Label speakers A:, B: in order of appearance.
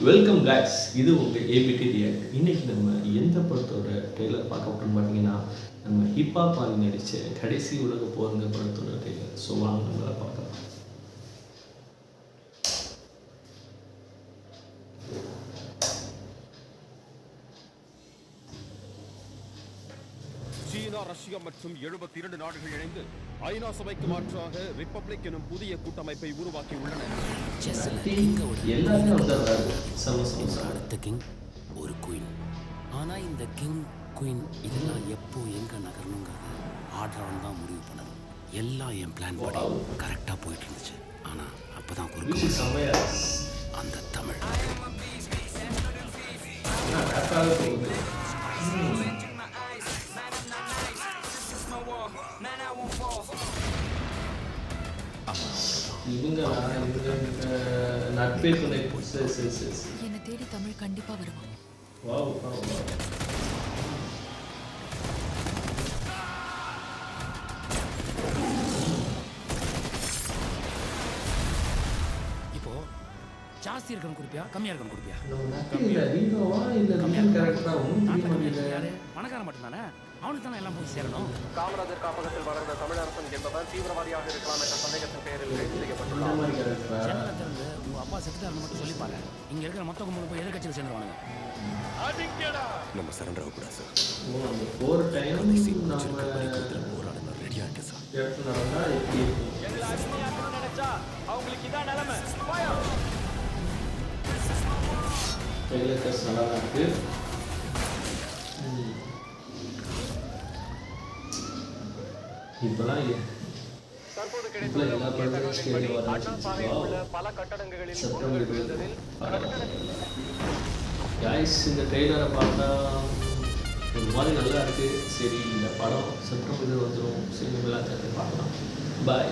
A: Welcome guys, இது உங்கள் APD react. இன்னைக்கு நம்ம எந்த படத்தோட ட்ரெய்லர் பார்க்க போகிறோம்னு பார்த்தீங்கன்னா, நம்ம ஹிப்ஹாப் ஆதி நடித்த கடைசி உலக போருங்க படத்தோட ட்ரெய்லர். ஸோ வாங்க நம்மளை பார்க்கலாம்.
B: சீனா, ரஷ்யா மற்றும் 72 நாடுகள் இணைந்து ஐநா சபைக்கு மாற்றாக ரிப்பப்ளிக் எனும் புதிய கூட்டமைப்பை உருவாக்கி உள்ளனர்.
C: அடுத்த கிங் ஒரு குயின். ஆனா இந்த கிங் குயின் இதெல்லாம் எப்போ எங்க நகரணுங்கிறத ஆர்டர் தான் முடிவு பண்ணணும். எல்லாம் என் பிளான் படி கரெக்டா போயிட்டு இருந்துச்சு. ஆனா அப்பதான் குறுக்க அந்த தமிழ்
A: நட்பே துணை.
D: என்னை தேடி தமிழ் கண்டிப்பா வருவான்.
C: இப்போ ஜாஸ்தி இருக்கணும் குடிப்பியா, கம்மியா இருக்கணும் குடிப்பியா? யாரு பணக்காரன் மட்டும்தானே, அவனுக்கு தானே எல்லாம் போய் சேரணும்.
B: காமராஜர் காப்பகத்தில் வளர்ந்த தமிழரசன் என்பவர் தீவிரவாதியாக இருக்கலாம் என்ற சந்தேகத்தின் பெயரில் கைது செய்யப்பட்டுள்ளார்.
C: ஜனத்திலிருந்து உங்க அப்பா செத்துட்டாருன்னு மட்டும் சொல்லிப்பாங்க. இங்க இருக்கிற மொத்த கும்பல் போய் எதிர்கட்சியில் சேர்ந்துருவானுங்க.
B: நம்ம சரண்டர் ஆகக்கூடாது சார்.
C: போராடணும், ரெடியா இருக்கு சார்.
B: அவங்களுக்கு இதான் நிலைமை.
A: நல்லா இருக்கு. இப்பெல்லாம்
B: தற்போது கிடைத்துள்ள தகவலின்படி அண்ணா சாலையில் உள்ள பல கட்டடங்களில் ஒருவர் விழுந்ததில்
A: இந்த ட்ரெய்லரை பார்த்தா ஒரு மாதிரி நல்லா இருக்குது. சரி, இந்த படம் செப்டம்பர் வந்துடும். சரி, எல்லாத்தையும் பார்க்கலாம். பாய்.